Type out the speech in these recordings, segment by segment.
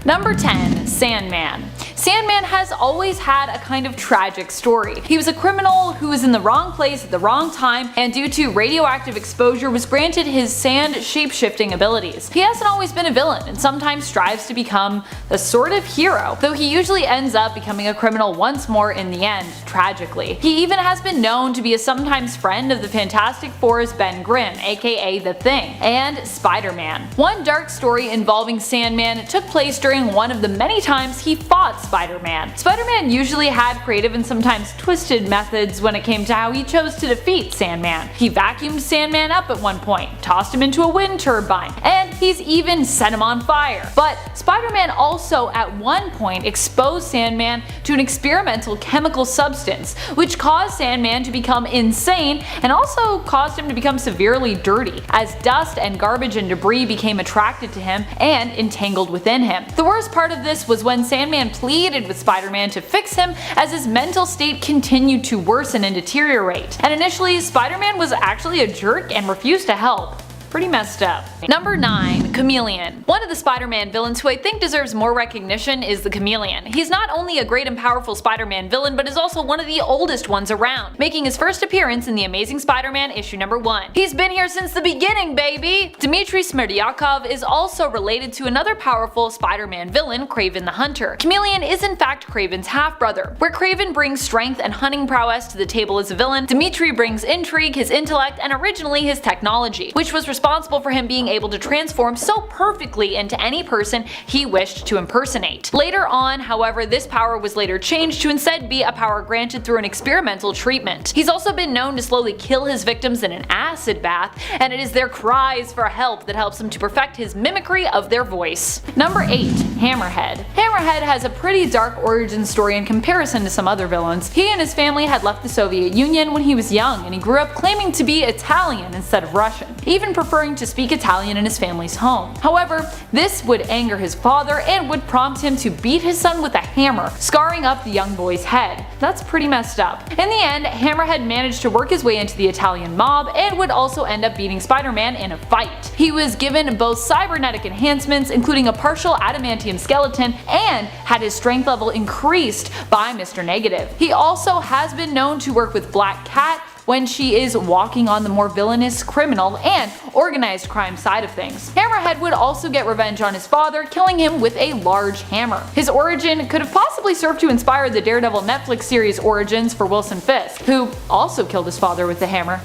Number 10. Sandman. Sandman has always had a kind of tragic story. He was a criminal who was in the wrong place at the wrong time, and due to radioactive exposure was granted his sand shape-shifting abilities. He hasn't always been a villain, and sometimes strives to become a sort of hero, though he usually ends up becoming a criminal once more in the end, tragically. He even has been known to be a sometimes friend of the Fantastic Four's Ben Grimm, aka The Thing, and Spider-Man. One dark story involving Sandman took place during one of the many times he fought Spider-Man. Spider-Man usually had creative and sometimes twisted methods when it came to how he chose to defeat Sandman. He vacuumed Sandman up at one point, tossed him into a wind turbine, and he's even set him on fire. But Spider-Man also at one point exposed Sandman to an experimental chemical substance, which caused Sandman to become insane and also caused him to become severely dirty, as dust and garbage and debris became attracted to him and entangled within him. The worst part of this was when Sandman pleaded with Spider-Man to fix him, as his mental state continued to worsen and deteriorate. And initially, Spider-Man was actually a jerk and refused to help. Pretty messed up. Number 9. Chameleon. One of the Spider-Man villains who I think deserves more recognition is the Chameleon. He's not only a great and powerful Spider-Man villain, but is also one of the oldest ones around, making his first appearance in the Amazing Spider-Man issue number 1. He's been here since the beginning, baby! Dmitry Smerdyakov is also related to another powerful Spider-Man villain, KRAVEN the Hunter. Chameleon is in fact KRAVEN's half-brother. Where KRAVEN brings strength and hunting prowess to the table as a villain, Dmitry brings intrigue, his intellect, and originally his technology, which was responsible for him being able to transform so perfectly into any person he wished to impersonate. Later on, however, this power was later changed to instead be a power granted through an experimental treatment. He's also been known to slowly kill his victims in an acid bath, and it is their cries for help that helps him to perfect his mimicry of their voice. Number 8. Hammerhead. Hammerhead has a pretty dark origin story in comparison to some other villains. He and his family had left the Soviet Union when he was young, and he grew up claiming to be Italian instead of Russian, even preferring to speak Italian in his family's home. However, this would anger his father and would prompt him to beat his son with a hammer, scarring up the young boy's head. That's pretty messed up. In the end, Hammerhead managed to work his way into the Italian mob and would also end up beating Spider-Man in a fight. He was given both cybernetic enhancements, including a partial adamantium skeleton, and had his strength level increased by Mr. Negative. He also has been known to work with Black Cat when she is walking on the more villainous, criminal, and organized crime side of things. Hammerhead would also get revenge on his father, killing him with a large hammer. His origin could have possibly served to inspire the Daredevil Netflix series Origins for Wilson Fisk, who also killed his father with the hammer.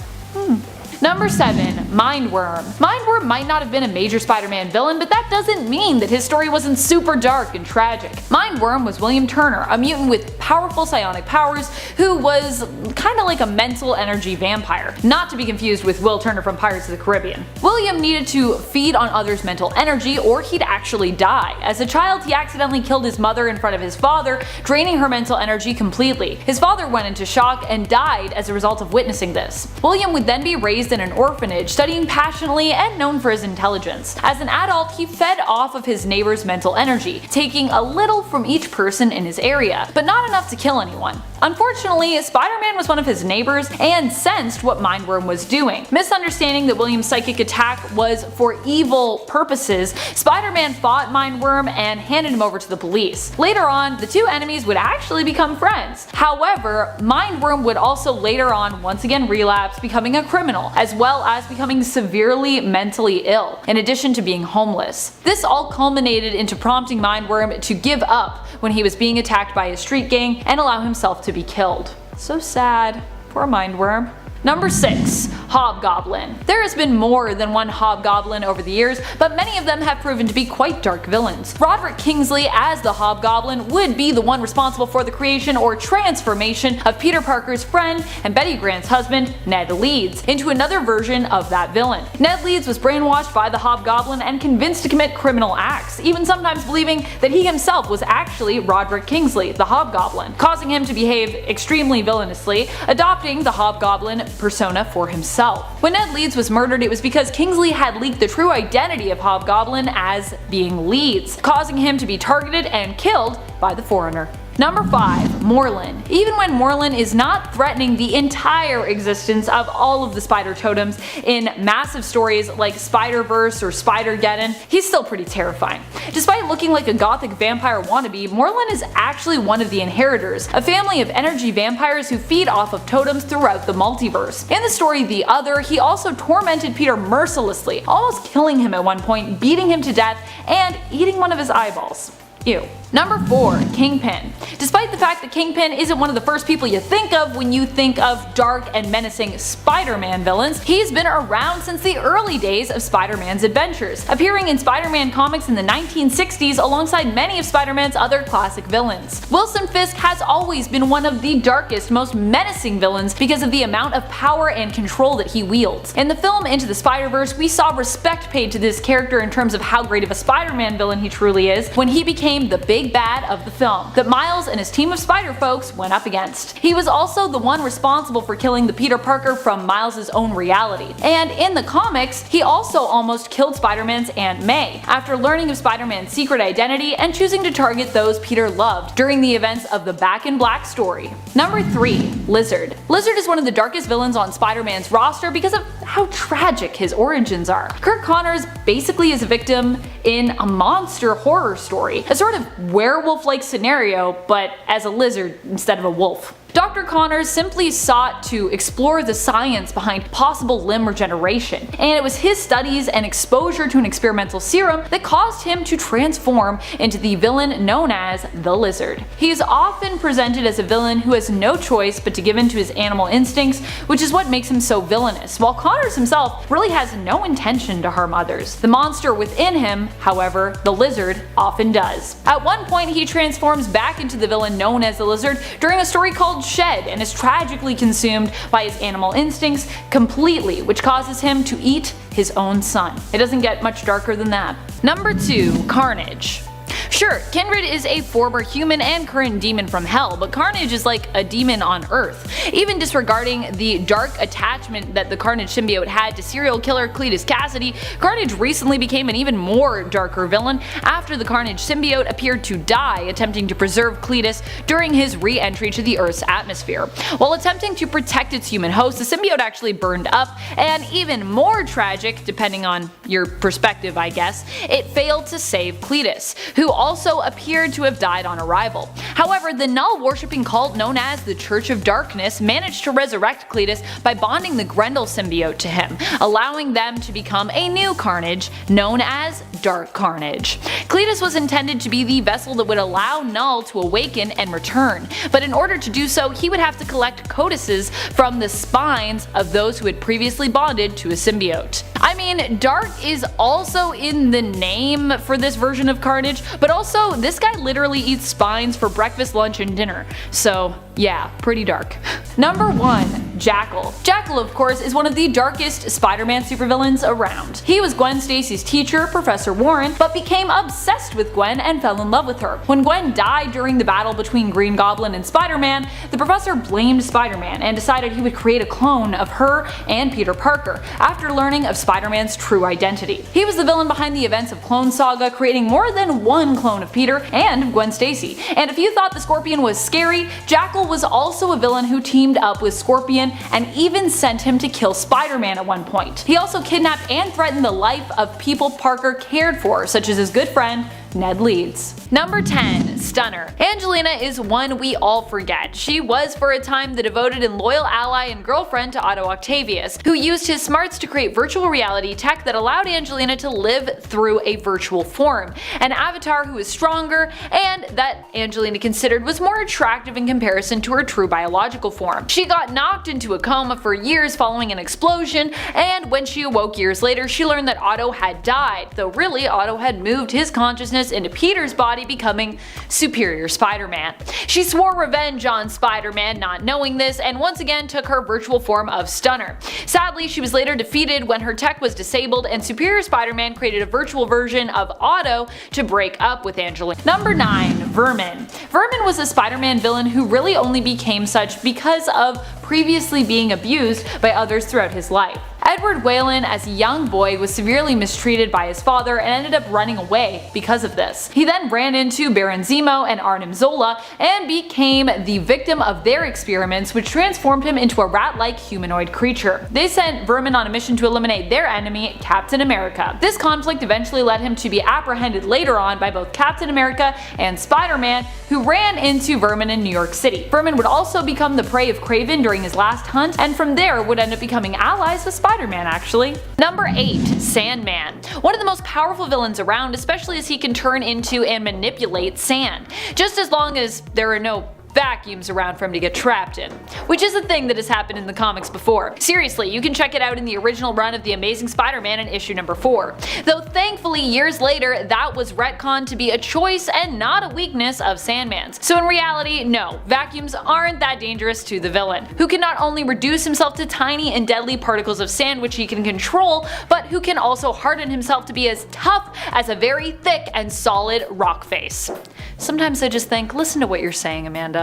Number 7. MINDWORM. MINDWORM might not have been a major Spider-Man villain, but that doesn't mean that his story wasn't super dark and tragic. MINDWORM was William Turner, a mutant with powerful psionic powers who was kinda like a mental energy vampire, not to be confused with Will Turner from Pirates of the Caribbean. William needed to feed on others' mental energy or he'd actually die. As a child, he accidentally killed his mother in front of his father, draining her mental energy completely. His father went into shock and died as a result of witnessing this. William would then be raised in an orphanage, studying passionately and known for his intelligence. As an adult, he fed off of his neighbor's mental energy, taking a little from each person in his area, but not enough to kill anyone. Unfortunately, Spider-Man was one of his neighbors and sensed what MINDWORM was doing. Misunderstanding that William's psychic attack was for evil purposes, Spider-Man fought MINDWORM and handed him over to the police. Later on, the two enemies would actually become friends. However, MINDWORM would also later on once again relapse, becoming a criminal, as well as becoming severely mentally ill, in addition to being homeless. This all culminated into prompting MINDWORM to give up when he was being attacked by a street gang and allow himself to be killed. So sad. Poor MINDWORM. Number 6. Hobgoblin. There has been more than one Hobgoblin over the years, but many of them have proven to be quite dark villains. Roderick Kingsley as the Hobgoblin would be the one responsible for the creation or transformation of Peter Parker's friend and Betty Grant's husband, Ned Leeds, into another version of that villain. Ned Leeds was brainwashed by the Hobgoblin and convinced to commit criminal acts, even sometimes believing that he himself was actually Roderick Kingsley, the Hobgoblin, causing him to behave extremely villainously, adopting the Hobgoblin persona for himself. When Ned Leeds was murdered, it was because Kingsley had leaked the true identity of Hobgoblin as being Leeds, causing him to be targeted and killed by the Foreigner. Number 5. MORLUN. Even when MORLUN is not threatening the entire existence of all of the spider totems in massive stories like Spider-Verse or Spider-Geddon, he's still pretty terrifying. Despite looking like a gothic vampire wannabe, MORLUN is actually one of the Inheritors, a family of energy vampires who feed off of totems throughout the multiverse. In the story The Other, he also tormented Peter mercilessly, almost killing him at one point, beating him to death, and eating one of his eyeballs. Ew. Number 4. Kingpin. Despite the fact that Kingpin isn't one of the first people you think of when you think of dark and menacing Spider-Man villains, he's been around since the early days of Spider-Man's adventures, appearing in Spider-Man comics in the 1960s alongside many of Spider-Man's other classic villains. Wilson Fisk has always been one of the darkest, most menacing villains because of the amount of power and control that he wields. In the film Into the Spider-Verse, we saw respect paid to this character in terms of how great of a Spider-Man villain he truly is when he became the big bad of the film that Miles and his team of spider folks went up against. He was also the one responsible for killing the Peter Parker from Miles' own reality. And in the comics, he also almost killed Spider-Man's Aunt May after learning of Spider-Man's secret identity and choosing to target those Peter loved during the events of the Back in Black story. Number 3. Lizard. Lizard is one of the darkest villains on Spider-Man's roster because of how tragic his origins are. Kirk Connors basically is a victim in a monster horror story, a sort of werewolf-like scenario, but as a lizard instead of a wolf. Dr. Connors simply sought to explore the science behind possible limb regeneration, and it was his studies and exposure to an experimental serum that caused him to transform into the villain known as the Lizard. He is often presented as a villain who has no choice but to give in to his animal instincts, which is what makes him so villainous, while Connors himself really has no intention to harm others. The monster within him, however, the Lizard, often does. At one point he transforms back into the villain known as the Lizard during a story called Shed and is tragically consumed by his animal instincts completely, which causes him to eat his own son. It doesn't get much darker than that. Number 2. Carnage. Sure, Kindred is a former human and current demon from hell, but Carnage is like a demon on Earth. Even disregarding the dark attachment that the Carnage symbiote had to serial killer Cletus Cassidy, Carnage recently became an even more darker villain after the Carnage symbiote appeared to die attempting to preserve Cletus during his re-entry to the Earth's atmosphere. While attempting to protect its human host, the symbiote actually burned up, and even more tragic, depending on your perspective I guess, it failed to save Cletus, who also appeared to have died on arrival. However, the Null-worshipping cult known as the Church of Darkness managed to resurrect Cletus by bonding the Grendel symbiote to him, allowing them to become a new Carnage known as Dark Carnage. Cletus was intended to be the vessel that would allow Null to awaken and return, but in order to do so he would have to collect codices from the spines of those who had previously bonded to a symbiote. I mean, dark is also in the name for this version of Carnage, but also this guy literally eats spines for breakfast, lunch, and dinner. So yeah, pretty dark. Number 1. Jackal. Jackal, of course, is one of the darkest Spider-Man supervillains around. He was Gwen Stacy's teacher, Professor Warren, but became obsessed with Gwen and fell in love with her. When Gwen died during the battle between Green Goblin and Spider-Man, the professor blamed Spider-Man and decided he would create a clone of her and Peter Parker after learning of Spider-Man's true identity. He was the villain behind the events of Clone Saga, creating more than one clone of Peter and Gwen Stacy. And if you thought the Scorpion was scary, Jackal was also a villain who teamed up with Scorpion and even sent him to kill Spider-Man at one point. He also kidnapped and threatened the life of people Parker cared for, such as his good friend Ned Leeds. Number 10. Stunner. Angelina is one we all forget. She was for a time the devoted and loyal ally and girlfriend to Otto Octavius, who used his smarts to create virtual reality tech that allowed Angelina to live through a virtual form, an avatar who was stronger and that Angelina considered was more attractive in comparison to her true biological form. She got knocked into a coma for years following an explosion, and when she awoke years later she learned that Otto had died, though really Otto had moved his consciousness into Peter's body, becoming Superior Spider-Man. She swore revenge on Spider-Man, not knowing this, and once again took her virtual form of Stunner. Sadly, she was later defeated when her tech was disabled, and Superior Spider-Man created a virtual version of Otto to break up with Angelina. Number 9. Vermin. Vermin was a Spider-Man villain who really only became such because of previously being abused by others throughout his life. Edward Whalen as a young boy was severely mistreated by his father and ended up running away because of this. He then ran into Baron Zemo and Arnim Zola and became the victim of their experiments, which transformed him into a rat-like humanoid creature. They sent Vermin on a mission to eliminate their enemy, Captain America. This conflict eventually led him to be apprehended later on by both Captain America and Spider-Man, who ran into Vermin in New York City. Vermin would also become the prey of KRAVEN during his last hunt, and from there would end up becoming allies with Spider-Man actually. Number 8. Sandman. One of the most powerful villains around, especially as he can turn into and manipulate sand, just as long as there are no vacuums around for him to get trapped in, which is a thing that has happened in the comics before. Seriously, you can check it out in the original run of The Amazing Spider-Man in issue number 4. Though thankfully years later that was retconned to be a choice and not a weakness of Sandman's. So in reality, no, vacuums aren't that dangerous to the villain, who can not only reduce himself to tiny and deadly particles of sand which he can control, but who can also harden himself to be as tough as a very thick and solid rock face. Sometimes I just think, listen to what you're saying, Amanda.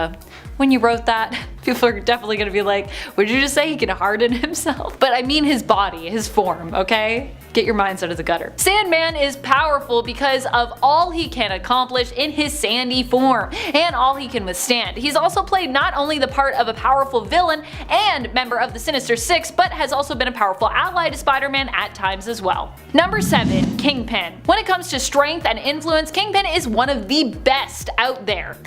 When you wrote that, people are definitely gonna be like, would you just say he can harden himself? But I mean his body, his form, okay? Get your minds out of the gutter. Sandman is powerful because of all he can accomplish in his sandy form, and all he can withstand. He's also played not only the part of a powerful villain and member of the Sinister Six, but has also been a powerful ally to Spider-Man at times as well. Number 7. Kingpin. When it comes to strength and influence, Kingpin is one of the best out there.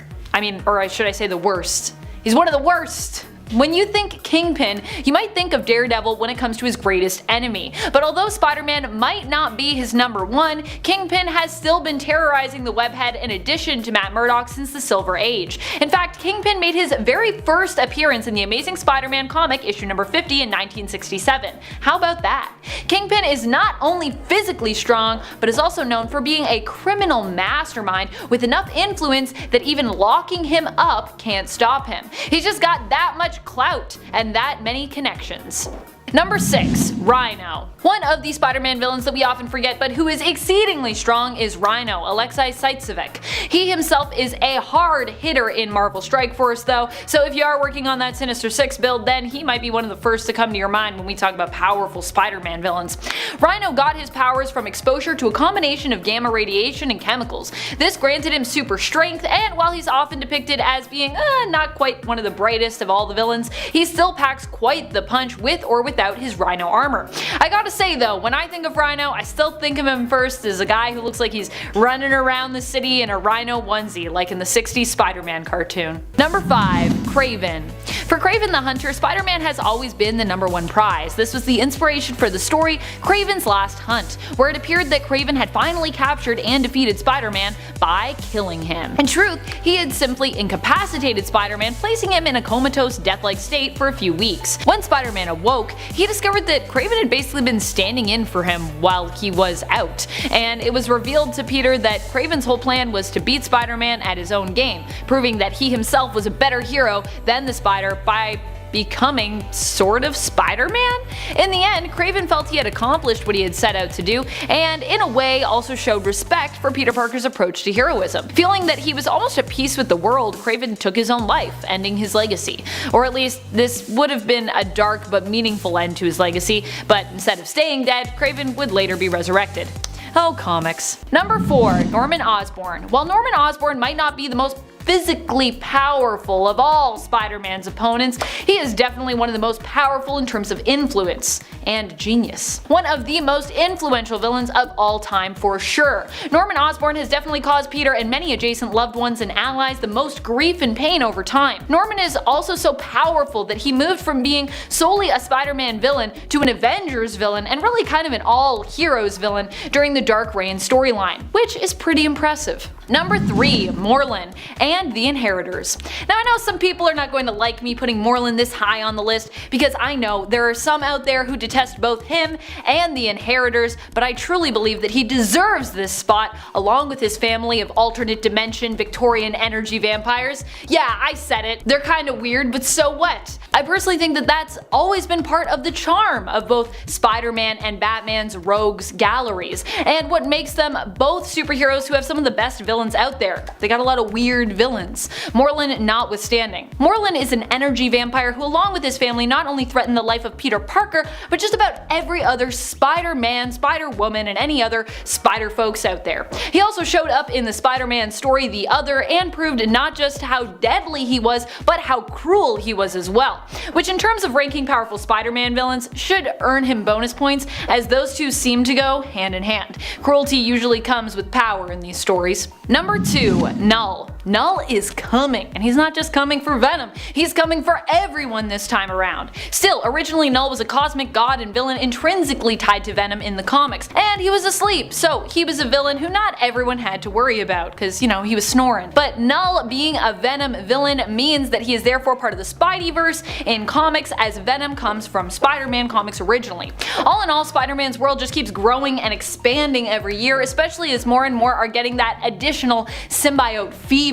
Or should I say the worst. He's one of the worst. When you think Kingpin, you might think of Daredevil when it comes to his greatest enemy, but although Spider-Man might not be his number 1, Kingpin has still been terrorizing the webhead in addition to Matt Murdock since the Silver Age. In fact, Kingpin made his very first appearance in the Amazing Spider-Man comic issue number 50 in 1967. How about that? Kingpin is not only physically strong, but is also known for being a criminal mastermind with enough influence that even locking him up can't stop him. He's just got that much clout and that many connections. Number 6. RHINO. One of the Spider-Man villains that we often forget but who is exceedingly strong is RHINO, Alexei Saitsevic. He himself is a hard hitter in Marvel Strike Force though, so if you are working on that Sinister Six build, then he might be one of the first to come to your mind when we talk about powerful Spider-Man villains. RHINO got his powers from exposure to a combination of gamma radiation and chemicals. This granted him super strength, and while he's often depicted as being not quite one of the brightest of all the villains, he still packs quite the punch with or without his RHINO armor. I gotta say though, when I think of RHINO, I still think of him first as a guy who looks like he's running around the city in a RHINO onesie like in the 60s Spider-Man cartoon. Number 5. KRAVEN. For KRAVEN the Hunter, Spider-Man has always been the number 1 prize. This was the inspiration for the story KRAVEN's Last Hunt, where it appeared that KRAVEN had finally captured and defeated Spider-Man by killing him. In truth, he had simply incapacitated Spider-Man, placing him in a comatose, death-like state for a few weeks. When Spider-Man awoke, he discovered that KRAVEN had basically been standing in for him while he was out, and it was revealed to Peter that KRAVEN's whole plan was to beat Spider-Man at his own game, proving that he himself was a better hero than the Spider by becoming sort of Spider-Man? In the end, KRAVEN felt he had accomplished what he had set out to do, and in a way also showed respect for Peter Parker's approach to heroism. Feeling that he was almost at peace with the world, KRAVEN took his own life, ending his legacy. Or at least, this would have been a dark but meaningful end to his legacy, but instead of staying dead, KRAVEN would later be resurrected. Oh, comics. Number 4. Norman Osborn. While Norman Osborn might not be the most physically powerful of all Spider-Man's opponents, he is definitely one of the most powerful in terms of influence and genius. One of the most influential villains of all time for sure. Norman Osborn has definitely caused Peter and many adjacent loved ones and allies the most grief and pain over time. Norman is also so powerful that he moved from being solely a Spider-Man villain to an Avengers villain and really kind of an all-heroes villain during the Dark Reign storyline, which is pretty impressive. Number 3. MORLUN and the Inheritors. Now I know some people are not going to like me putting MORLUN this high on the list because I know there are some out there who detest both him and the Inheritors, but I truly believe that he deserves this spot along with his family of alternate dimension Victorian energy vampires. Yeah, I said it, they're kinda weird, but so what? I personally think that that's always been part of the charm of both Spider-Man and Batman's rogues galleries, and what makes them both superheroes who have some of the best villains out there. They got a lot of weird villains, Morlun notwithstanding. Morlun is an energy vampire who, along with his family, not only threatened the life of Peter Parker, but just about every other Spider-Man, Spider-Woman, and any other spider folks out there. He also showed up in the Spider-Man story The Other and proved not just how deadly he was, but how cruel he was as well, which in terms of ranking powerful Spider-Man villains should earn him bonus points, as those two seem to go hand in hand. Cruelty usually comes with power in these stories. Number 2. Null. Null is coming, and he's not just coming for Venom, he's coming for everyone this time around. Still, originally Null was a cosmic god and villain intrinsically tied to Venom in the comics, and he was asleep, so he was a villain who not everyone had to worry about, cause you know, he was snoring. But Null being a Venom villain means that he is therefore part of the Spideyverse in comics, as Venom comes from Spider-Man comics originally. All in all, Spider-Man's world just keeps growing and expanding every year, especially as more and more are getting that additional symbiote fever.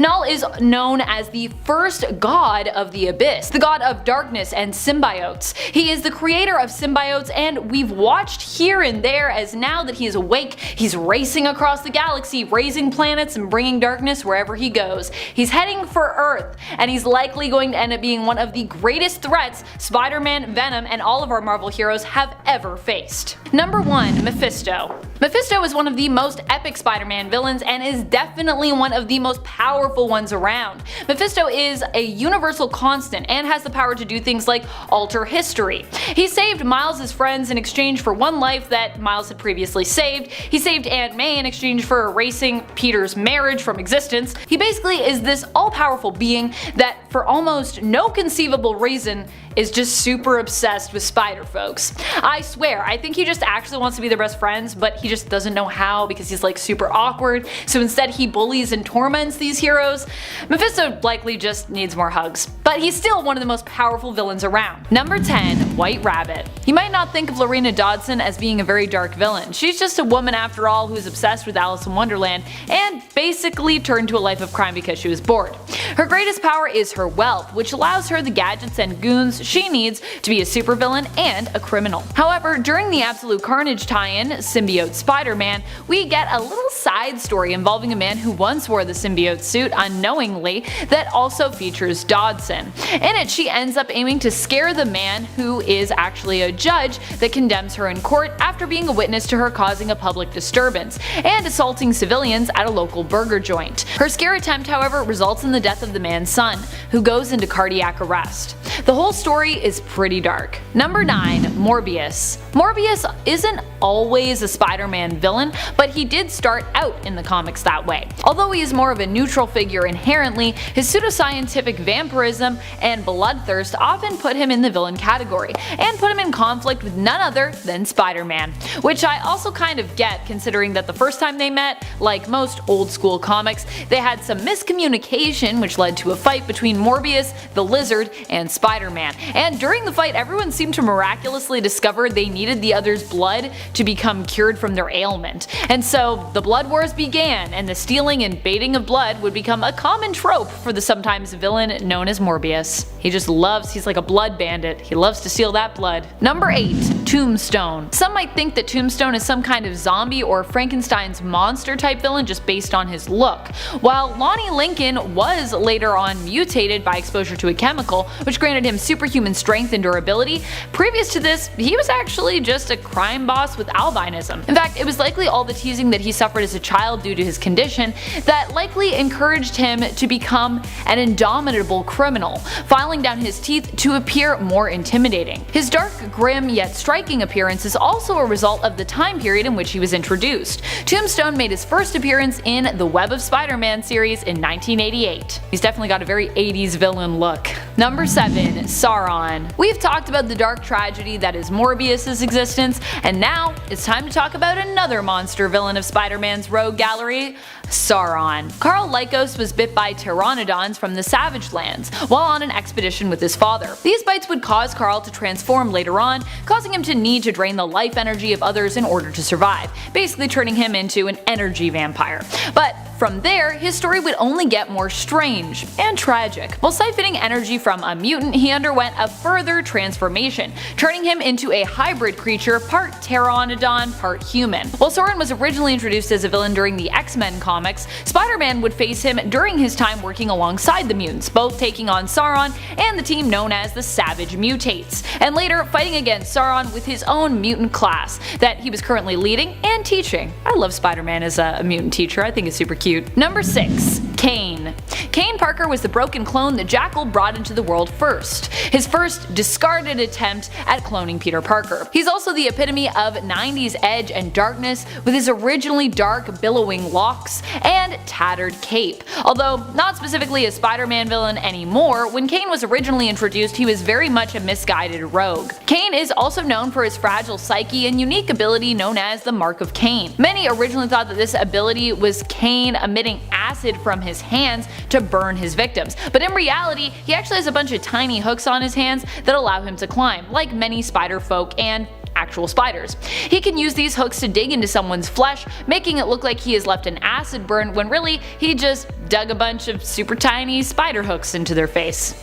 Null is known as the first god of the Abyss, the god of darkness and symbiotes. He is the creator of symbiotes, and we've watched here and there as now that he is awake, he's racing across the galaxy, raising planets and bringing darkness wherever he goes. He's heading for Earth, and he's likely going to end up being one of the greatest threats Spider-Man, Venom, and all of our Marvel heroes have ever faced. Number 1. Mephisto. Mephisto is one of the most epic Spider-Man villains and is definitely one of the most powerful ones around. Mephisto is a universal constant and has the power to do things like alter history. He saved Miles' friends in exchange for one life that Miles had previously saved. He saved Aunt May in exchange for erasing Peter's marriage from existence. He basically is this all-powerful being that, for almost no conceivable reason, is just super obsessed with spider folks. I swear, I think he just actually wants to be their best friends, but he just doesn't know how because he's like super awkward, so instead he bullies and torments these heroes. Mephisto likely just needs more hugs, but he's still one of the most powerful villains around. Number 10. White Rabbit. You might not think of Lorena Dodson as being a very dark villain. She's just a woman after all who's obsessed with Alice in Wonderland and basically turned to a life of crime because she was bored. Her greatest power is her wealth, which allows her the gadgets and goons she needs to be a supervillain and a criminal. However, during the Absolute Carnage tie-in, Symbiote Spider-Man, we get a little side story involving a man who once wore the symbiote suit unknowingly that also features Dodson. In it, she ends up aiming to scare the man who is actually a judge that condemns her in court after being a witness to her causing a public disturbance and assaulting civilians at a local burger joint. Her scare attempt, however, results in the death of the man's son, who goes into cardiac arrest. The whole story is pretty dark. Number 9. Morbius. Morbius isn't always a Spider-Man villain, but he did start out in the comics that way. Although he is more of a neutral figure inherently, his pseudoscientific vampirism and bloodthirst often put him in the villain category, and put him in conflict with none other than Spider-Man. Which I also kind of get, considering that the first time they met, like most old school comics, they had some miscommunication which led to a fight between Morbius, the Lizard, and Spider-Man. And during the fight, everyone seemed to miraculously discover they needed the other's blood to become cured from their ailment. And so the blood wars began, and the stealing and baiting of blood would become a common trope for the sometimes villain known as Morbius. He's like a blood bandit. He loves to steal that blood. Number 8. Tombstone. Some might think that Tombstone is some kind of zombie or Frankenstein's monster type villain just based on his look. While Lonnie Lincoln was later on mutated by exposure to a chemical, which granted him superhuman strength and durability, previous to this, he was actually just a crime boss with albinism. In fact, it was likely all the teasing that he suffered as a child due to his condition that likely encouraged him to become an indomitable criminal, filing down his teeth to appear more intimidating. His dark, grim, yet striking appearance is also a result of the time period in which he was introduced. Tombstone made his first appearance in the Web of Spider-Man series in 1988. He's definitely got a very 80s villain look. Number 7. Sauron. We've talked about the dark tragedy that is Morbius' existence, and now it's time to talk about another monster villain of Spider-Man's rogue gallery, Sauron. Carl Lycos was bit by pteranodons from the Savage Lands while on an expedition with his father. These bites would cause Carl to transform later on, causing him to need to drain the life energy of others in order to survive, basically turning him into an energy vampire. But from there, his story would only get more strange and tragic. While siphoning energy from a mutant, he underwent a further transformation, turning him into a hybrid creature, part pteranodon, part human. While Sauron was originally introduced as a villain during the X-Men comics, Spider-Man would face him during his time working alongside the mutants, both taking on Sauron and the team known as the Savage Mutates, and later fighting against Sauron with his own mutant class that he was currently leading and teaching. I love Spider-Man as a mutant teacher, I think it's super cute. Number 6. Kane. Kane Parker was the broken clone that Jackal brought into the world first. His first discarded attempt at cloning Peter Parker. He's also the epitome of 90s edge and darkness with his originally dark billowing locks and tattered cape. Although not specifically a Spider-Man villain anymore, when Kane was originally introduced he was very much a misguided rogue. Kane is also known for his fragile psyche and unique ability known as the Mark of Cain. Many originally thought that this ability was Kane emitting acid from his hands to burn his victims, but in reality he actually has a bunch of tiny hooks on his hands that allow him to climb, like many spider folk and actual spiders. He can use these hooks to dig into someone's flesh, making it look like he has left an acid burn when really he just dug a bunch of super tiny spider hooks into their face.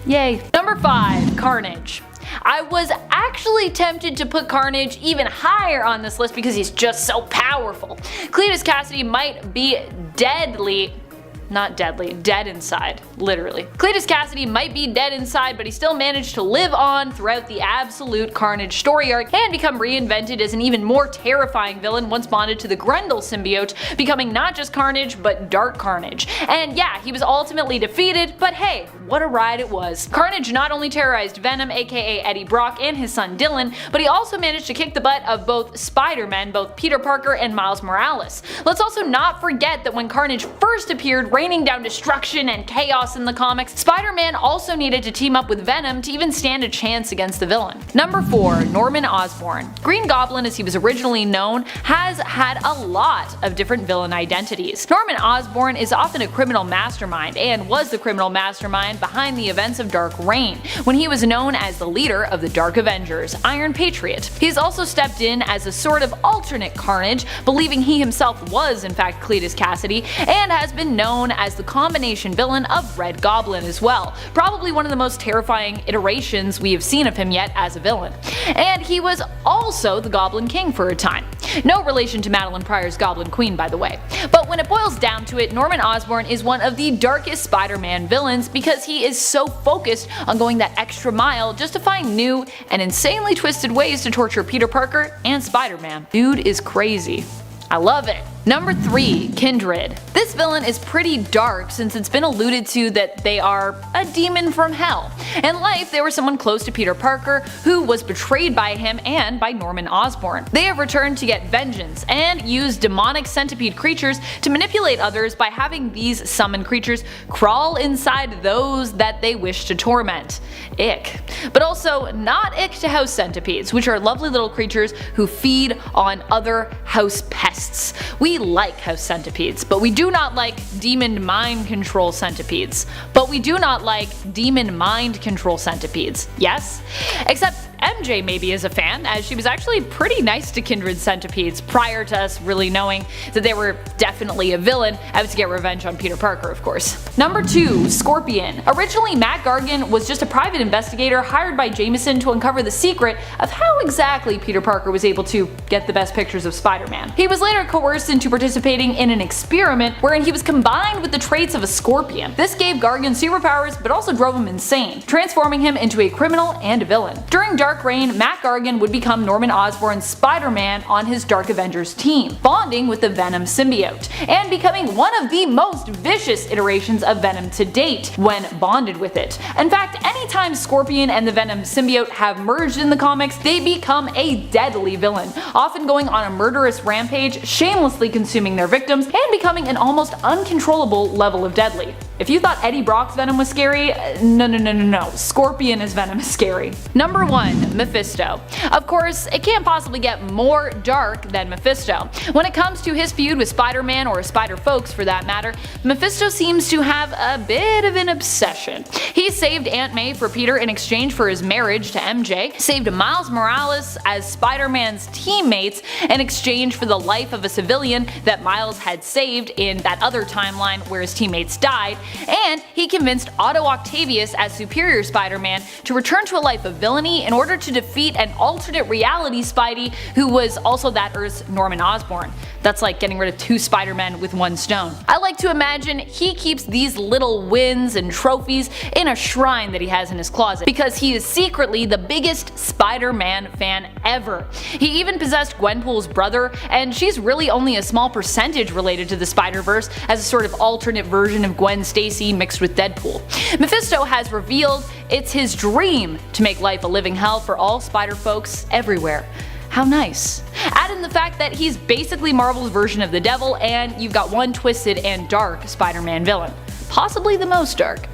Yay. Number 5. Carnage. I was actually tempted to put Carnage even higher on this list because he's just so powerful. Cletus Cassidy might be dead inside, literally. Cletus Cassidy might be dead inside, but he still managed to live on throughout the absolute Carnage story arc and become reinvented as an even more terrifying villain once bonded to the Grendel symbiote, becoming not just Carnage, but Dark Carnage. And yeah, he was ultimately defeated, but hey, what a ride it was. Carnage not only terrorized Venom, aka Eddie Brock, and his son Dylan, but he also managed to kick the butt of both Spider-Men, both Peter Parker and Miles Morales. Let's also not forget that when Carnage first appeared, raining down destruction and chaos in the comics, Spider-Man also needed to team up with Venom to even stand a chance against the villain. Number 4. Norman Osborn. Green Goblin, as he was originally known, has had a lot of different villain identities. Norman Osborn is often a criminal mastermind, and was the criminal mastermind behind the events of Dark Reign, when he was known as the leader of the Dark Avengers, Iron Patriot. He has also stepped in as a sort of alternate Carnage, believing he himself was in fact Cletus Cassidy, and has been known as the combination villain of Red Goblin as well, probably one of the most terrifying iterations we have seen of him yet as a villain. And he was also the Goblin King for a time. No relation to Madeline Pryor's Goblin Queen, by the way. But when it boils down to it, Norman Osborn is one of the darkest Spider-Man villains because he is so focused on going that extra mile just to find new and insanely twisted ways to torture Peter Parker and Spider-Man. Dude is crazy. I love it. Number 3. Kindred. This villain is pretty dark since it's been alluded to that they are a demon from hell. In life, they were someone close to Peter Parker who was betrayed by him and by Norman Osborn. They have returned to get vengeance and use demonic centipede creatures to manipulate others by having these summoned creatures crawl inside those that they wish to torment. Ick. But also not ick to house centipedes, which are lovely little creatures who feed on other house pests. We like house centipedes, but we do not like demon mind control centipedes. Yes? Except MJ maybe is a fan, as she was actually pretty nice to Kindred centipedes prior to us really knowing that they were definitely a villain out to get revenge on Peter Parker, of course. Number 2. Scorpion. Originally, Matt Gargan was just a private investigator hired by Jameson to uncover the secret of how exactly Peter Parker was able to get the best pictures of Spider-Man. He was later coerced into participating in an experiment wherein he was combined with the traits of a scorpion. This gave Gargan superpowers but also drove him insane, transforming him into a criminal and a villain. During Dark Reign, Matt Gargan would become Norman Osborn's Spider-Man on his Dark Avengers team, bonding with the Venom symbiote, and becoming one of the most vicious iterations of Venom to date when bonded with it. In fact, anytime Scorpion and the Venom symbiote have merged in the comics, they become a deadly villain, often going on a murderous rampage, shamelessly consuming their victims, and becoming an almost uncontrollable level of deadly. If you thought Eddie Brock's Venom was scary, no. Scorpion as Venom is scary. Number 1. villain, Mephisto. Of course, it can't possibly get more dark than Mephisto. When it comes to his feud with Spider-Man, or Spider-Folks for that matter, Mephisto seems to have a bit of an obsession. He saved Aunt May for Peter in exchange for his marriage to MJ, saved Miles Morales as Spider-Man's teammates in exchange for the life of a civilian that Miles had saved in that other timeline where his teammates died, and he convinced Otto Octavius as Superior Spider-Man to return to a life of villainy in order to defeat an alternate reality Spidey who was also that Earth's Norman Osborn. That's like getting rid of 2 Spider-Men with 1 stone. I like to imagine he keeps these little wins and trophies in a shrine that he has in his closet, because he is secretly the biggest Spider-Man fan ever. He even possessed Gwenpool's brother, and she's really only a small percentage related to the Spider-Verse as a sort of alternate version of Gwen Stacy mixed with Deadpool. Mephisto has revealed it's his dream to make life a living hell for all Spider-Folks everywhere. How nice. Add in the fact that he's basically Marvel's version of the devil, and you've got one twisted and dark Spider-Man villain. Possibly the most dark.